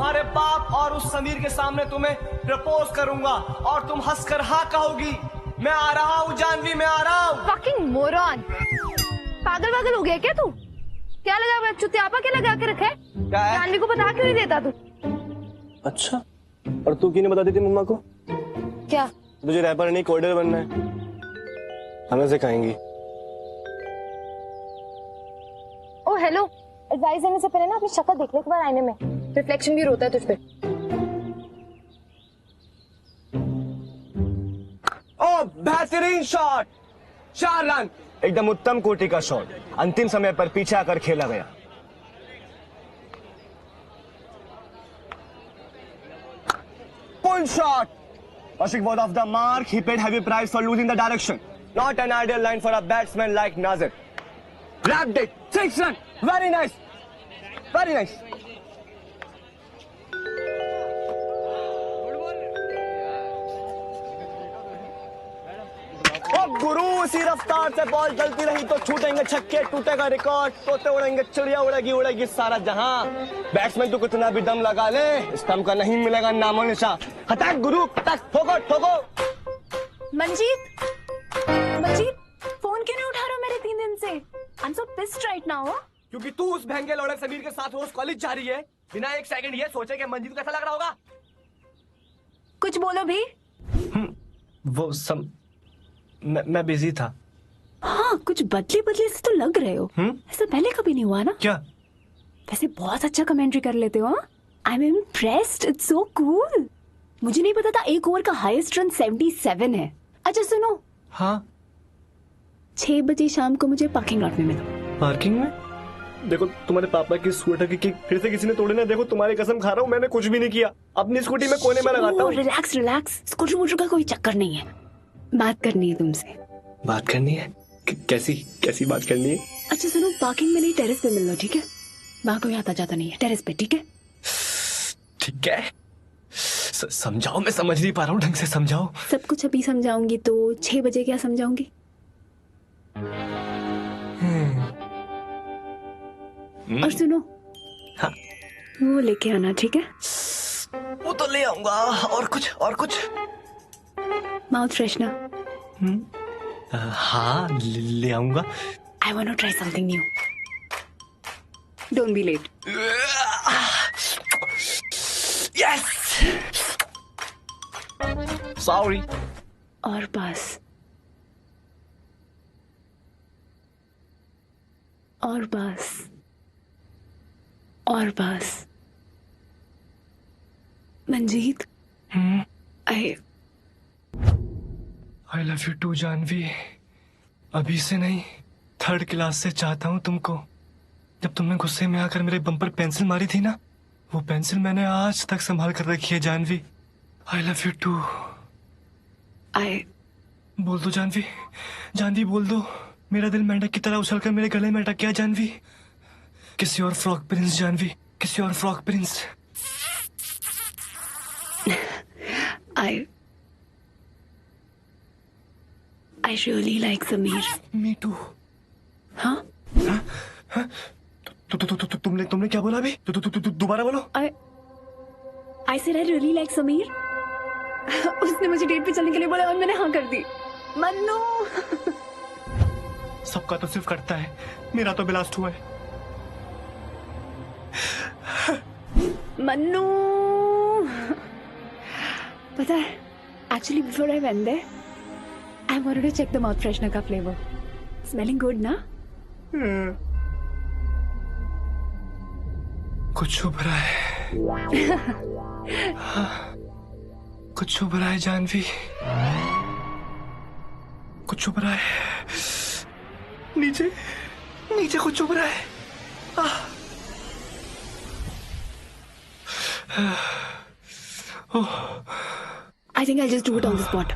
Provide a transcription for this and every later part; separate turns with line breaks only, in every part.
तुम्हारे बाप और उस समीर के सामने तुम्हें प्रपोज करूंगा और तुम हंसकर हाँ कहोगी। मैं आ रहा हूँ जानवी, मैं आ रहा हूँ।
फकिंग मोरॉन, पागल वागल हो गया क्या तू? क्या लगा चुतियापा क्या लगा के रखा है?
क्या है?
जानवी को बता क्यों नहीं देता तू?
अच्छा, और तू क्यों नहीं बता देती मम्मा को?
क्या?
तुझे रैपर नहीं कोडर बनना है, हमें सिखाएंगी।
ओ हेलो, एडवाइस देने से पहले ना अपनी शक्ल देख ले एक बार आईने में, रिफ्लेक्शन भी रोता है तुझ पे।
ओ बेहतरीन शॉट, 4 रन, एकदम उत्तम कोटि का शॉट, अंतिम समय पर पीछे आकर खेला गया। Pull shot. Ashik was off the mark. He paid heavy price for losing the direction. Not an ideal line for a batsman like Nazir. Wrapped it. 6 runs. Very nice. Very nice. अब गुरु इसी रफ्तार से ball चलती रही तो छूटेंगे छक्के, टूटेगा record, तोते उड़ेंगे, चिड़िया उड़ेगी, उड़ेगी सारा जहां। बैट्समैन तो कितना भी दम लगा ले, स्टंप का नहीं मिलेगा नामो निशा। हटाक गुरु, तक ठोको ठोको।
मंजीत, मंजीत, फोन क्यों नहीं उठा रहा मेरे 3 दिन से? I'm so pissed right now.
क्योंकि तू उस भैंगे लौड़े समीर के साथ रोज कॉलेज जा रही है, बिना एक सेकंड ये सोचे कि मंजीत को कैसा लग रहा होगा।
कुछ बोलो भी।
मैं बिजी था।
हाँ, कुछ बदले बदले से तो लग रहे हो। ऐसा पहले कभी नहीं हुआ ना?
क्या?
वैसे बहुत अच्छा कमेंट्री कर लेते हो। I am impressed, it's so cool. मुझे नहीं पता था एक ओवर का हाईएस्ट रन 77 है। अच्छा सुनो।
हाँ?
6 बजे शाम को मुझे पार्किंग लॉट में मिलो।
पार्किंग में? देखो तुम्हारे पापा की स्कूटर की किक फिर से किसी ने तोड़ी ना। देखो तुम्हारी कसम खा रहा हूँ, मैंने कुछ भी नहीं किया। अपनी स्कूटी में कोने में लगाता हूँ।
रिलैक्स रिलैक्स, स्कूटर वूटर का कोई चक्कर नहीं है। बात करनी है तुमसे।
बात करनी है? कैसी कैसी बात करनी है?
अच्छा सुनो, पार्किंग में नहीं, टेरेस पे मिल लो, ठीक है? वहाँ कोई आता जाता नहीं है, टेरेस पे, ठीक है?
ठीक है। समझाओ, मैं समझ नहीं पा रहा हूँ, ढंग से समझाओ।
सब कुछ अभी समझाऊंगी तो 6 बजे क्या समझाऊंगी? और सुनो।
हाँ?
वो लेके आना, ठीक है?
वो तो ले आऊंगा। और कुछ? और कुछ?
Mouth freshener.
हाँ ले आऊंगा।
I want to try something new. Don't be late.
Yes. Sorry.
और बस। और बस। और बस। Manjeet.
I love you too Janvi. अभी से नहीं, 3rd क्लास से चाहता हूँ तुमको। जब तुमने गुस्से में आकर मेरे बम पर पेंसिल मारी थी ना, वो पेंसिल मैंने आज तक संभाल कर रखी है Janvi. I love you too। बोल दो जानवी, जानवी बोल दो। मेरा दिल मेंढक की तरह उछलकर मेरे गले में अटक गया जानवी। किसी और फ्रॉक प्रिंस जानवी, किसी और frock Prince.
I really like Sameer.
Me too।
हाँ?
तुमने क्या बोला अभी? दोबारा बोलो।
I said I really like Sameer. उसने मुझे डेट पे चलने के लिए बोला और मैंने हाँ कर दी। मन्नू।
सबका तो सिर्फ करता है, मेरा तो ब्लास्ट हुआ है।
मन्नू। पता है, actually before I went there, I wanted to check the mouth freshener का flavor. Smelling good ना?
कुछ चुभ रहा है। कुछ चुभ रहा है जानवी, कुछ चुभ रहा है। नीचे नीचे कुछ चुभ रहा है।
I think I'll just do it on the spot.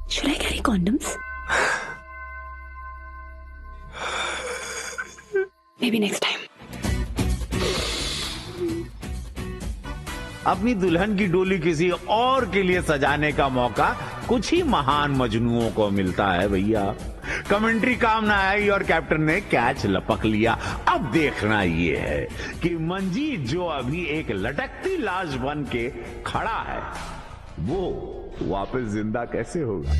Should I carry condoms? Maybe next time.
अपनी दुल्हन की डोली किसी और के लिए सजाने का मौका कुछ ही महान मजनुओं को मिलता है भैया। कमेंट्री काम ना आई और कैप्टन ने कैच लपक लिया। अब देखना ये है कि मंजीत जो अभी एक लटकती लाश बन के खड़ा है, वो वापस जिंदा कैसे होगा।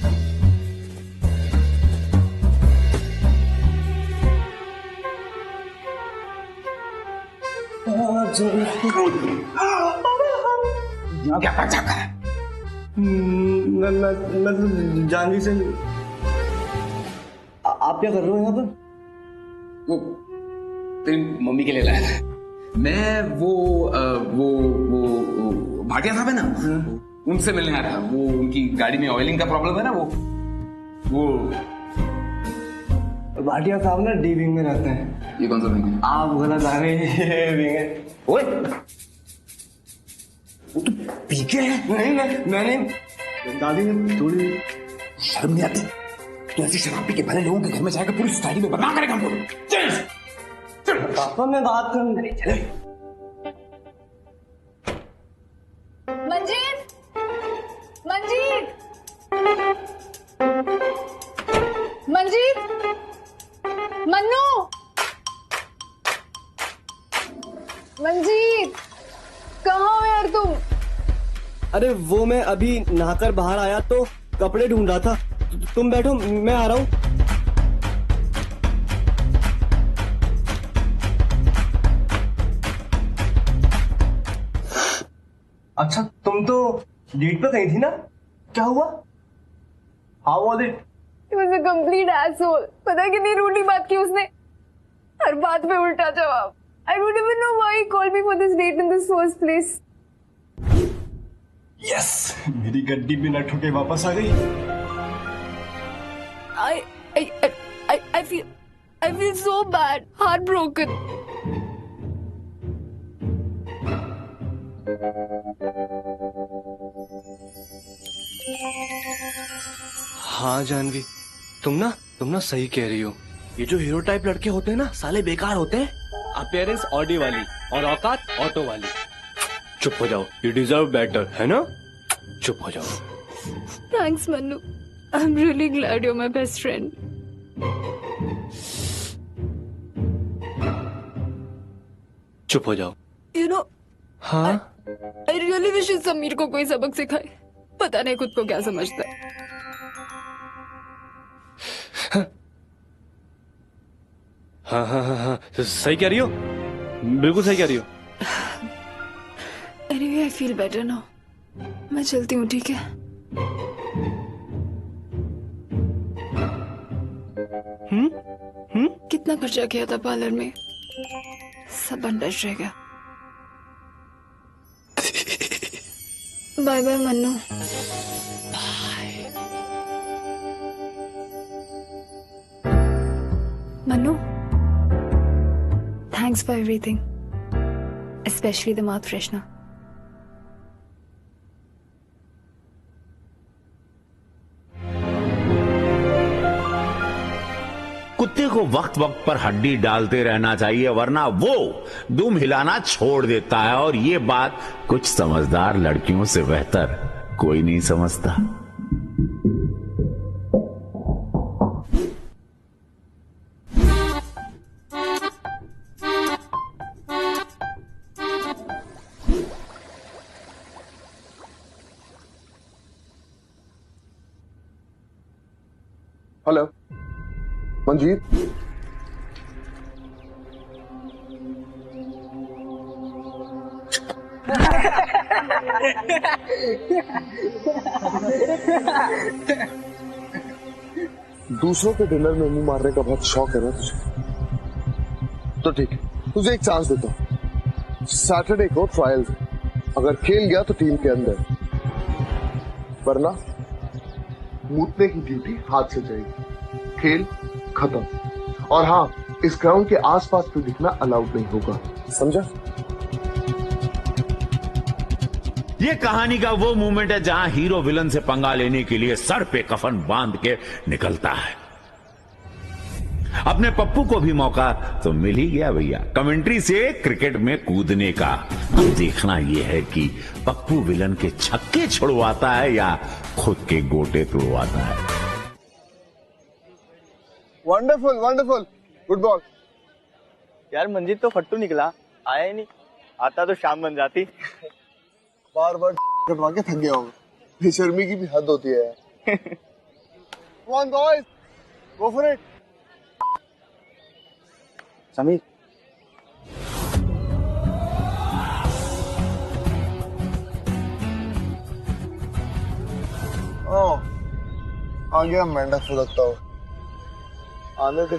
क्या बचा कर?
मैं तो जानवी से। आप क्या कर रहे हो यहाँ पर?
वो तेरी मम्मी के लिए लाया था। मैं वो भाटिया साहब है ना, उनसे मिलने आया था। वो उनकी गाड़ी में ऑयलिंग का प्रॉब्लम है ना, वो
भाटिया साहब ना डी विंग में रहते हैं।
ये कौन सा विंग है?
आप गलत आ गए, ये विंग है।
ओए, वो तो पीके है।
नहीं मैं नहीं, दादी ने थोड़ी।
शर्म नहीं आती? तो ऐसी शराब पी के भले लोगों के घर में जाकर पूरी सोसाइटी में बदनाम करेगा हमको। चल चल
पापा मैं बात करूँ।
मंजीत, मंजीत, मंजीत, मन्नू, मंजीत, कहाँ हो यार तुम?
अरे वो मैं अभी नहाकर बाहर आया तो कपड़े ढूंढ रहा था। तुम बैठो, मैं आ रहा हूँ। अच्छा तुम तो डेट पे गई थी ना, क्या हुआ? How was it?
He was a complete asshole. पता है कितनी रूडली बात की उसने? हर बात पे उल्टा जवाब। I don't even know why he called me for this date in this first place.
Yes, मेरी गड्डी बिना ठुके वापस आ गई।
I feel so bad, heartbroken.
हाँ जानवी, तुम ना सही कह रही हो। ये जो हीरो टाइप लड़के होते हैं ना, साले बेकार होते हैं। अपीयरेंस ऑडी वाली और औकात ऑटो वाली। चुप हो जाओ, यू डिजर्व बेटर, है ना? चुप हो जाओ।
Thanks, Manu. I'm really glad you're my best friend.
चुप हो जाओ।
You know,
हाँ
I really wish इस समीर को कोई सबक सिखाए। पता नहीं खुद को क्या समझता है।
हाँ, सही कह रही हो, बिल्कुल सही कह रही हो।
Anyway, I feel better now. मैं चलती हूँ, ठीक है? कितना खर्चा किया था पार्लर में, सब अंडर रह गया। Bye bye Mannu. Manu, thanks for everything, especially the mouth freshener.
कुत्ते को वक्त वक्त पर हड्डी डालते रहना चाहिए, वरना वो दुम हिलाना छोड़ देता है। और ये बात कुछ समझदार लड़कियों से बेहतर कोई नहीं समझता।
हेलो मंजीत, दूसरों के डिनर में मुंह मारने का बहुत शौक है ना तुझे? तो ठीक है, तुझे एक चांस देता हूं। सैटरडे को ट्रायल है, अगर खेल गया तो टीम के अंदर, वरना मूतने की ड्यूटी हाथ से जाएगी। खेल खत्म। और हाँ, इस ग्राउंड के आसपास तो दिखना अलाउड नहीं होगा, समझा?
ये कहानी का वो मोमेंट है जहां हीरो विलन से पंगा लेने के लिए सर पे कफन बांध के निकलता है। अपने पप्पू को भी मौका तो मिल ही गया भैया कमेंट्री से क्रिकेट में कूदने का। अब देखना यह है कि पप्पू विलन के छक्के छुड़वाता है या खुद के गोटे तोड़वाता है।
Wonderful wonderful, good ball.
यार मंजीत तो फट्टू निकला, आया ही नहीं। आता तो शाम बन जाती।
बार बार करवा के थक गया हूँ, बेशर्मी की भी हद होती है। Come on boys, go for it.
Sameer
आ गया मेंढक फुदकता हो, आने दे।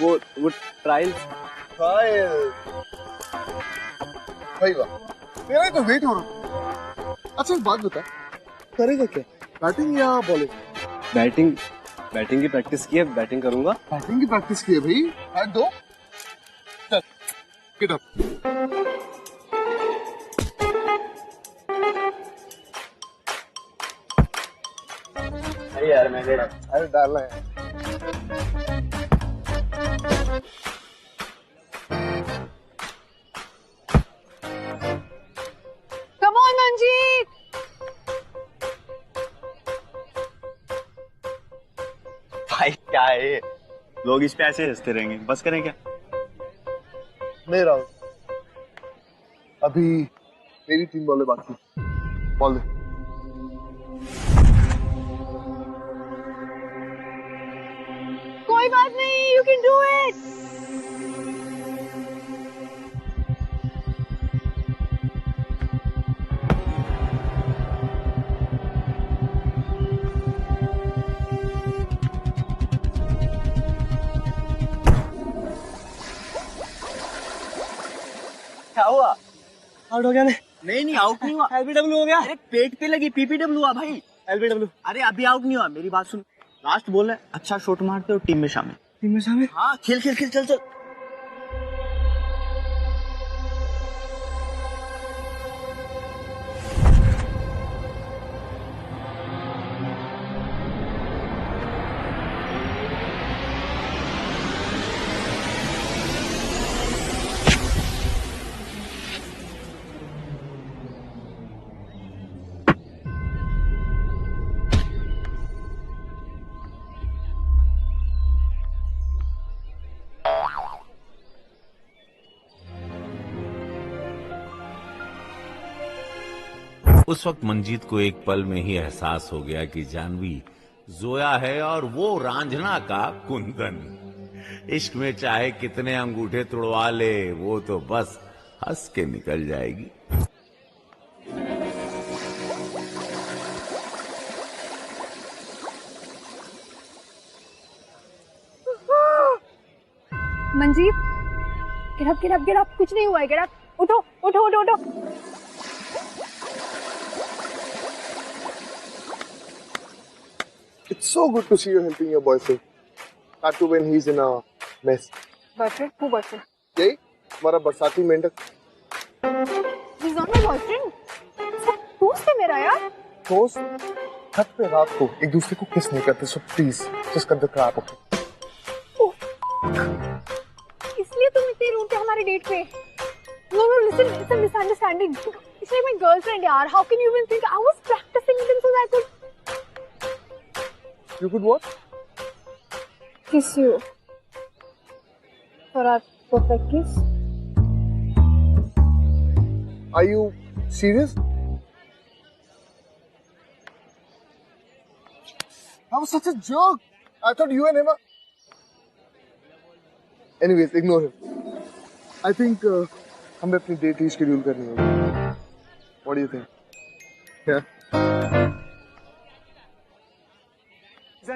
वो ट्रायल
भाई वाह, तेरा ही तो वेट हो रहा। अच्छा एक बात बता, करेगा क्या, बैटिंग या बॉलिंग?
बैटिंग की प्रैक्टिस की है, बैटिंग करूंगा।
बैटिंग की प्रैक्टिस की है भाई, बैट दो। चल गेट अप।
अरे यार मैं
अरे डालना है।
Come on Manjeet.
भाई क्या है ये? लोग इस पे ऐसे हंसते रहेंगे, बस करें क्या?
नहीं राहुल, अभी मेरी 3 बॉलें बाकी, बॉल दे।
कोई बात नहीं, यू कैन डू इट।
क्या हुआ?
आउट हो गया मैं।
नहीं आउट नहीं हुआ।
एलबीडब्ल्यू हो गया।
अरे पेट पे लगी, पीपीडब्ल्यू हुआ भाई।
एलबीडब्ल्यू।
अरे अभी आउट नहीं हुआ, मेरी बात सुन। लास्ट बॉल है, अच्छा शॉट मारते हो, टीम में शामिल।
टीम में शामिल।
हाँ खेल चल।
उस वक्त मंजीत को एक पल में ही एहसास हो गया कि जानवी जोया है और वो रांझना का कुंदन। इश्क में चाहे कितने अंगूठे तुड़वा ले, वो तो बस हंस के निकल जाएगी।
मंजीत, get up, कुछ नहीं हुआ है, get up, उठो।
It's so good to see you helping your boyfriend. Not to when he's in a mess.
Boyfriend? Who boyfriend?
यही हमारा बरसाती मेंढक।
He's not my boyfriend. दोस्त है मेरा यार।
दोस्त छत पे रात को एक दूसरे को किस नहीं करते, so please just cut the crap off.
इसलिए तुम इतनी रूड थे हमारे डेट पे। No, listen, it's a misunderstanding. It's like my girlfriend यार. How can you even think I was practicing with him so that I could
You could what?
kiss you for our perfect kiss?
Are you serious? That was such a joke. I thought you and him are... Anyways, ignore him. I think हमें अपनी date ही schedule करनी होगी. What do you think? Yeah.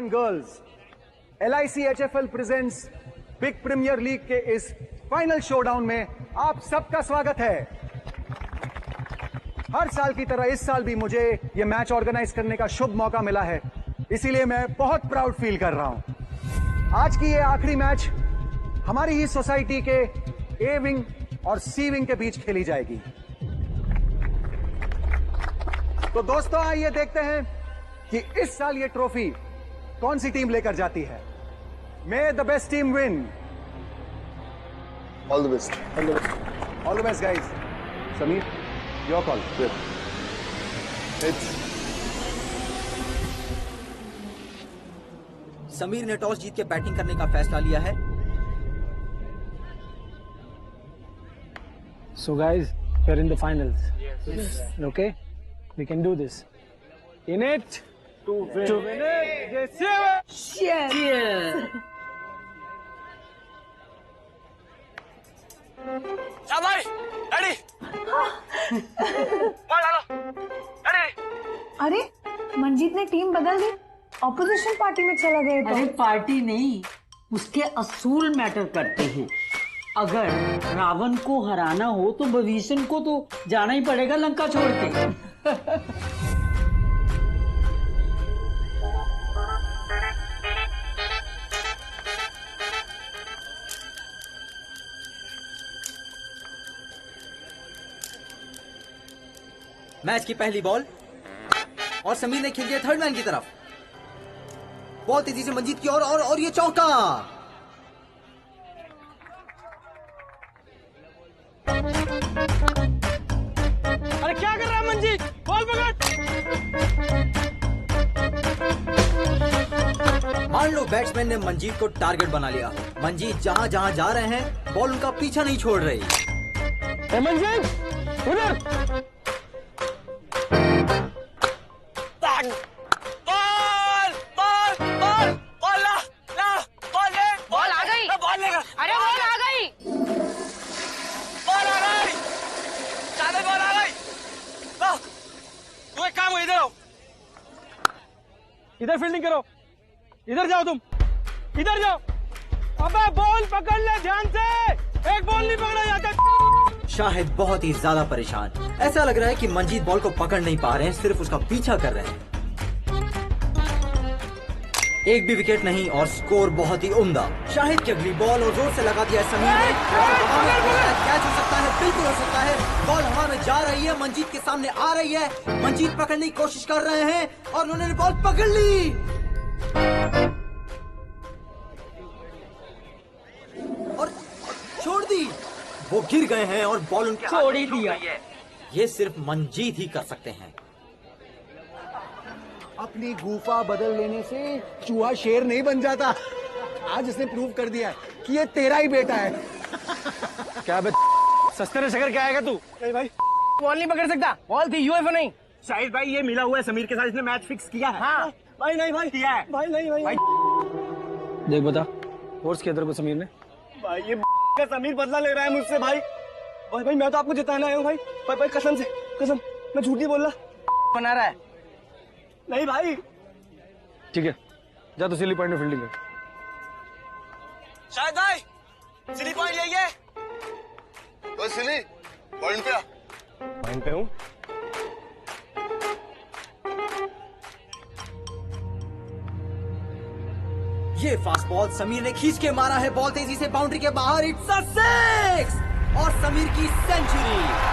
and girls, LIC HFL presents big premier league के इस final showdown में आप सबका स्वागत है। हर साल की तरह इस साल भी मुझे यह मैच ऑर्गेनाइज करने का शुभ मौका मिला है, इसीलिए मैं बहुत प्राउड फील कर रहा हूं। आज की यह आखिरी मैच हमारी ही सोसाइटी के ए विंग और सी विंग के बीच खेली जाएगी। तो दोस्तों आइए देखते हैं कि इस साल ये ट्रॉफी कौन सी टीम लेकर जाती है। मे the best team win.
All the best.
All the best guys. Sameer, your call.
Sameer ने टॉस जीत के बैटिंग करने का फैसला लिया है।
So guys, we're in the finals. Yes. Okay? We can do this. In it to win it. Yes.
Cheers.
भाई ready ball डालो। Ready.
अरे मंजीत ने टीम बदल दी, ऑपोजिशन पार्टी में चला गया।
अरे पार्टी नहीं, उसके असूल मैटर करते हैं। अगर रावण को हराना हो तो विभीषण को तो जाना ही पड़ेगा लंका छोड़ के।
मैच की पहली बॉल और समीर ने खेल दिया थर्ड मैन की तरफ। बॉल तेजी से मंजीत की ओर और ये चौका।
अरे क्या कर रहा है मंजीत? बॉल पकड़।
मान लो बैट्समैन ने मंजीत को टारगेट बना लिया। मंजीत जहां जहां जा रहे हैं बॉल उनका पीछा नहीं छोड़ रही।
मंजीत उधर। इधर फील्डिंग करो, इधर जाओ तुम, इधर जाओ। अबे बॉल पकड़ ले ध्यान से, एक बॉल नहीं पकड़ा जाता।
शाहिद बहुत ही ज्यादा परेशान। ऐसा लग रहा है कि मंजीत बॉल को पकड़ नहीं पा रहे हैं, सिर्फ उसका पीछा कर रहे हैं। एक भी विकेट नहीं और स्कोर बहुत ही उम्दा। शाहिद की अगली बॉल और जोर से लगा दिया समीर ने। कैच हो सकता है, बिल्कुल हो सकता है। बॉल हवा में जा रही है, मंजीत के सामने आ रही है। मंजीत पकड़ने की कोशिश कर रहे हैं और उन्होंने बॉल पकड़ ली और छोड़ दी। वो गिर गए हैं और बॉल उनके
छोड़ ही दिया।
ये सिर्फ मंजीत ही कर सकते हैं।
अपनी गुफा बदल लेने से चूहा शेर नहीं बन जाता। आज इसने प्रूव कर दिया है कि ये तेरा ही बेटा है।
क्या बे सस्ते शकर क्या आएगा तू?
नहीं भाई,
बॉल नहीं पकड़ सकता, बॉल थी यूएफओ नहीं।
शाहिद भाई ये मिला हुआ है समीर के साथ, इसने मैच फिक्स किया है। हाँ भाई, नहीं भाई किया है भाई, नहीं भाई।
देख बता, फोर्स किया तेरे को समीर ने?
भाई ये का समीर बदला ले रहा है मुझसे भाई। भाई भाई मैं तो आपको जिताना आया हूँ भाई। भाई भाई कसम से, कसम मैं झूठ नहीं बोल रहा।
बना रहा है?
नहीं भाई।
ठीक है, जा तो सिली पॉइंट में फील्डिंग कर।
शाहिद भाई सिली पॉइंट ले।
ओए सिली, पॉइंट पे आ।
पॉइंट पे हूँ।
ये फास्ट बॉल समीर ने खींच के मारा है। बॉल तेजी से बाउंड्री के बाहर। इट्स अ सिक्स और समीर की सेंचुरी।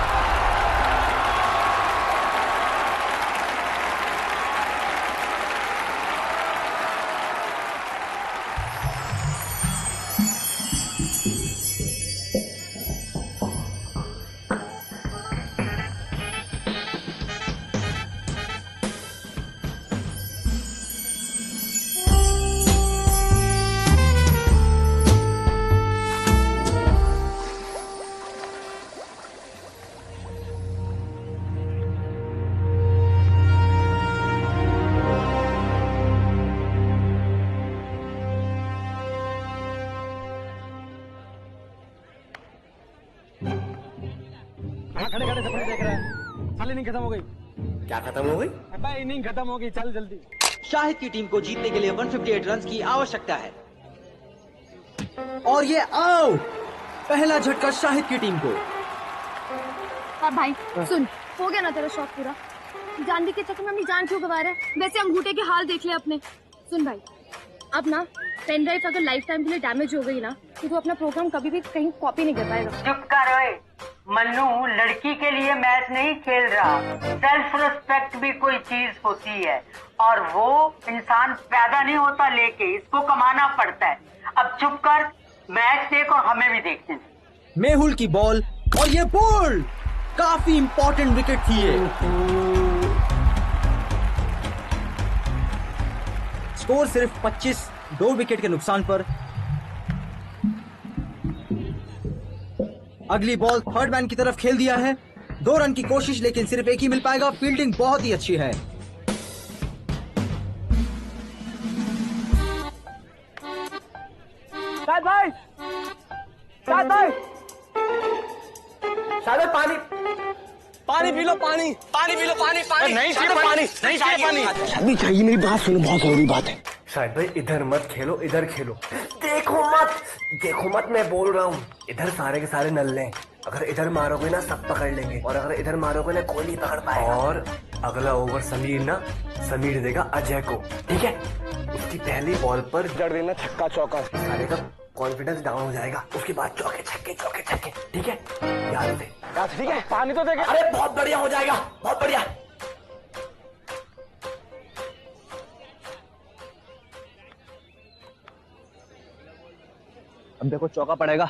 खड़े खड़े सपने देख रहा है। साली इनिंग खत्म हो गई।
क्या खत्म हो गई?
अबे इनिंग खत्म हो गई, चल जल्दी।
शाहिद की टीम को जीतने के लिए 158 रन की आवश्यकता है और ये आउट। पहला झटका शाहिद की टीम को।
अब भाई सुन, हो गया ना तेरा शौक पूरा? जानवी के चक्कर में अपनी जान क्यों गवा रहा है? वैसे अंगूठे के हाल देख ले अपने। सुन भाई, अब ना पेन ड्राइव अगर लाइफ टाइम के लिए डैमेज हो गई ना तो तू अपना प्रोग्राम कभी भी कहीं कॉपी नहीं कर पाएगा।
चुप कर ओए, मन्नू लड़की के लिए मैच नहीं खेल रहा। सेल्फ रिस्पेक्ट भी कोई चीज होती है और वो इंसान पैदा नहीं होता लेके, इसको कमाना पड़ता है। अब चुप कर, मैच देख और हमें भी देखने दे।
मेहुल की बॉल और ये बोल्ड, काफी इंपॉर्टेंट विकेट थी ये। स्कोर सिर्फ 25, 2 विकेट के नुकसान पर। अगली बॉल थर्ड मैन की तरफ खेल दिया है। 2 रन की कोशिश, लेकिन सिर्फ एक ही मिल पाएगा। फील्डिंग बहुत ही अच्छी है।
शायद भाई, शायद भाई, शायद पानी, पानी पी लो, पानी, पानी पी लो, पानी, पानी नहीं चाहिए, पानी नहीं चाहिए, पानी
अभी चाहिए। मेरी बात सुनो, बहुत जरूरी बात है।
शायद भाई इधर मत खेलो, इधर खेलो। देखो मत, देखो मत, मैं बोल रहा हूँ। इधर सारे के सारे नल्ले हैं। अगर इधर मारोगे ना सब पकड़ लेंगे, और अगर इधर मारोगे ना कोई नहीं पकड़ पाएगा। और अगला ओवर समीर देगा अजय को, ठीक है? उसकी पहली बॉल पर जड़ देना छक्का चौका, सारे का कॉन्फिडेंस डाउन हो जाएगा। उसके बाद चौके छक्के, चौके छक्के, ठीक है? याद से, ठीक है? पानी तो देगा। अरे बहुत बढ़िया हो जाएगा, बहुत बढ़िया।
अब देखो चौका पड़ेगा।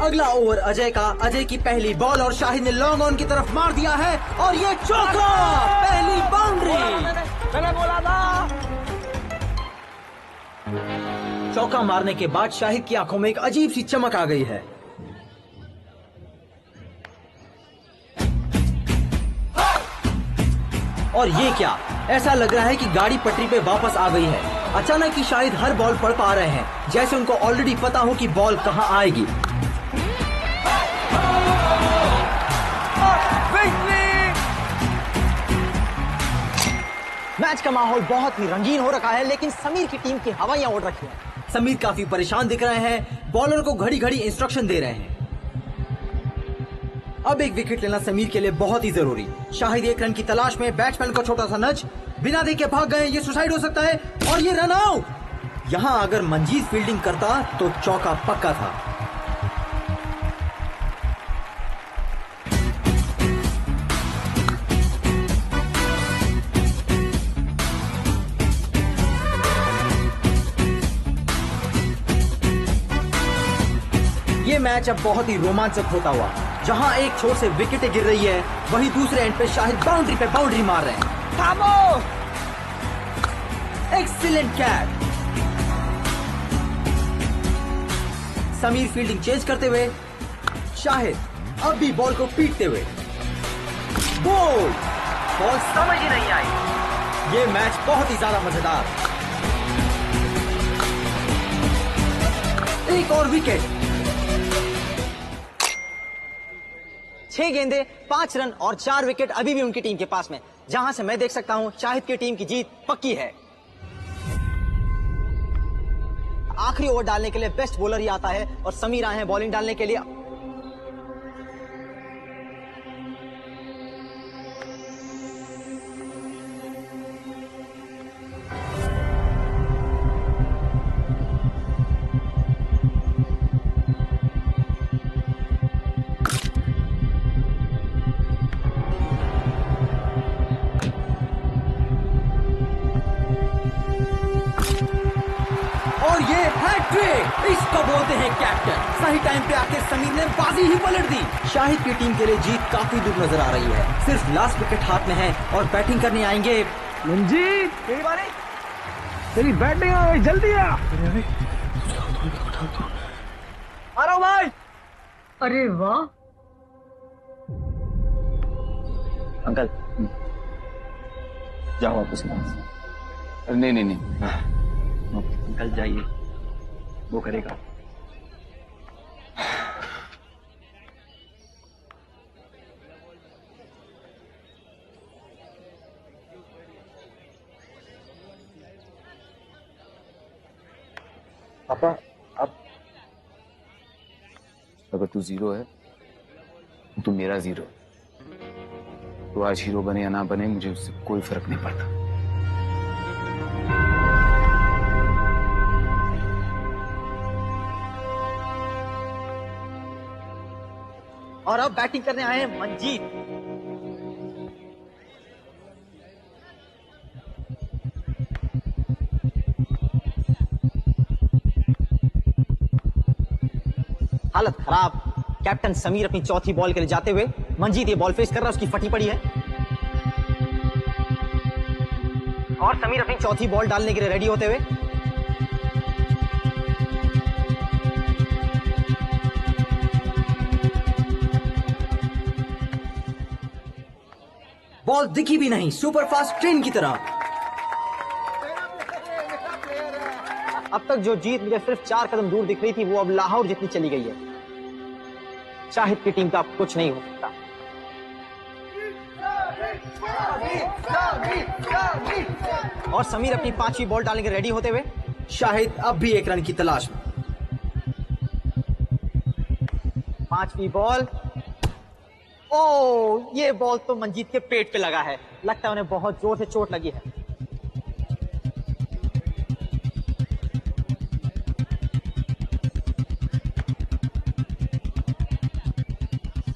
अगला ओवर अजय का। अजय की पहली बॉल और शाहिद ने लॉन्ग ऑन की तरफ मार दिया है और ये चौका, पहली बाउंड्री।
मैंने बोला था।
चौका मारने के बाद शाहिद की आंखों में एक अजीब सी चमक आ गई है। और ये क्या, ऐसा लग रहा है कि गाड़ी पटरी पे वापस आ गई है। अचानक ही शाहिद हर बॉल पढ़ पा रहे हैं, जैसे उनको ऑलरेडी पता हो कि बॉल कहां आएगी। मैच का माहौल बहुत ही रंगीन हो रखा है, लेकिन समीर की टीम की हवाइयां उड़ रखी हैं। समीर काफी परेशान दिख रहे हैं, बॉलर को घड़ी घड़ी इंस्ट्रक्शन दे रहे हैं। अब एक विकेट लेना समीर के लिए बहुत ही जरूरी। शाहिद 1 रन की तलाश में, बैट्समैन को छोटा सा नच, बिना देखे भाग गए। ये सुसाइड हो सकता है और ये रन आउट। यहां अगर मंजीत फील्डिंग करता तो चौका पक्का था। ये मैच अब बहुत ही रोमांचक होता हुआ, जहां एक छोर से विकेटें गिर रही है, वहीं दूसरे एंड पे शाहिद बाउंड्री पे बाउंड्री मार रहे हैं। थामो! Excellent catch. Sameer fielding change करते हुए, शाहिद अब भी बॉल को पीटते हुए। बॉल समझ ही नहीं आई। ये मैच बहुत ही ज्यादा मजेदार। एक और विकेट। 6 गेंदे, 5 रन और 4 विकेट अभी भी उनकी टीम के पास में। जहां से मैं देख सकता हूं शाहिद की टीम की जीत पक्की है। आखिरी ओवर डालने के लिए बेस्ट बॉलर ही आता है और समीर आए हैं बॉलिंग डालने के लिए। इसको बोलते हैं कैप्टन। सही टाइम पे आके समीर ने बाजी ही पलट दी। शाहिद की टीम के लिए जीत काफी दूर नजर आ रही है। सिर्फ लास्ट विकेट हाथ में है और बैटिंग करने आएंगे
मंजीत। तेरी बारी, तेरी बैटिंग आ गई, जल्दी आ। आ रहा हूं भाई।
अरे वाह
अंकल, जाओ वापस। नहीं अंकल जाइए, वो करेगा।
पापा, अब अगर तू 0 है तो मेरा 0। तो आज हीरो बने या ना बने, मुझे उससे कोई फर्क नहीं पड़ता।
और अब बैटिंग करने आए हैं मंजीत। हालत खराब। कैप्टन समीर अपनी चौथी बॉल के लिए जाते हुए, मंजीत ये बॉल फेस कर रहा है, उसकी फटी पड़ी है और समीर अपनी चौथी बॉल डालने के लिए रेडी होते हुए। बॉल दिखी भी नहीं, सुपर फास्ट ट्रेन की तरह। अब तक जो जीत मुझे सिर्फ 4 कदम दूर दिख रही थी, वो अब लाहौर जितनी चली गई है। शाहिद की टीम का अब कुछ नहीं हो सकता। और समीर अपनी 5वीं बॉल डालने के रेडी होते हुए। शाहिद अब भी 1 रन की तलाश में। 5वीं बॉल। ओ, ये बॉल तो मंजीत के पेट पे लगा है। लगता है उन्हें बहुत जोर से चोट लगी है।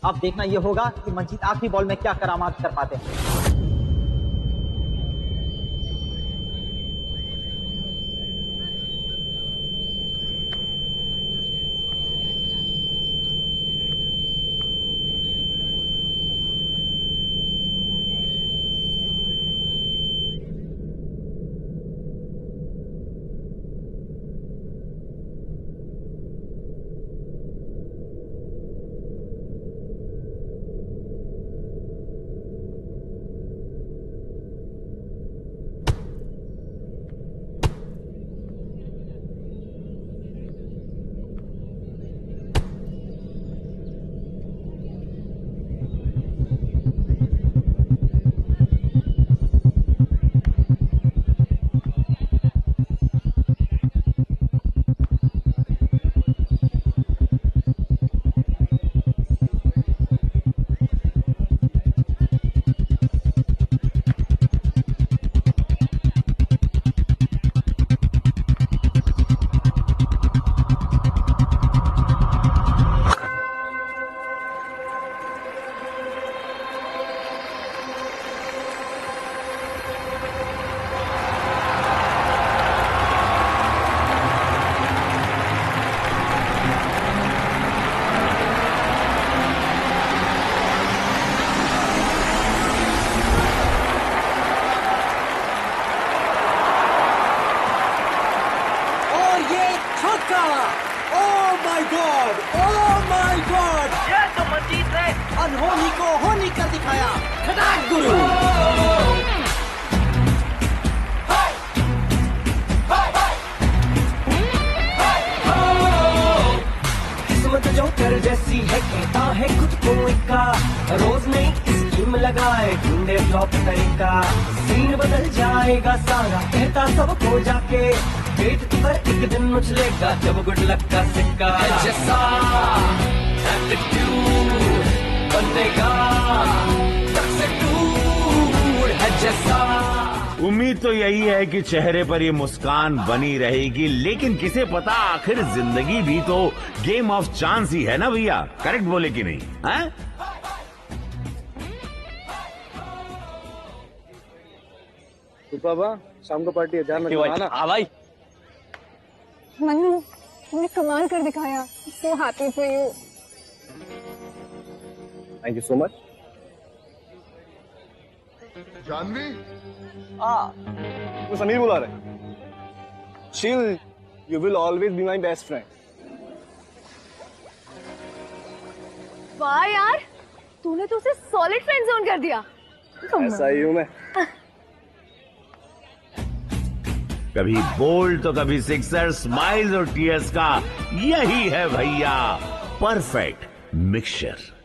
अब देखना यह होगा कि मंजीत आखिरी बॉल में क्या करामात कर पाते हैं। अनहोनी को होनी कर दिखाया खटाक गुरु। किस्मत जो कर जैसी है, कहता है खुद को इक्का, रोज नई स्कीम लगाए ढूंढे फ्लॉप तरीका। सीन बदल जाएगा सारा, कहता सबको जाके, पेट पर एक दिन उछलेगा जब गुड लक का सिक्का। जैसा बनेगा जैसा।
उम्मीद तो यही है कि चेहरे पर ये मुस्कान बनी रहेगी, लेकिन किसे पता, आखिर जिंदगी भी तो गेम ऑफ चांस ही है ना भैया। करेक्ट बोले कि नहीं? हैं?
बाबा शाम को पार्टी है, ध्यान रखना।
हाँ भाई।
मन्नू, तुमने कमाल कर दिखाया। So happy for you.
Thank you so much.
Janvi,
वो समीर बुला रहे। Sheel, you will always be my best friend.
वाह यार, तूने तो उसे सॉलिड फ्रेंड जोन कर दिया।
ऐसा ही हूँ मैं।
कभी बोल्ड तो कभी सिक्सर, स्माइल्स और टीयर्स का यही है भैया परफेक्ट मिक्सचर।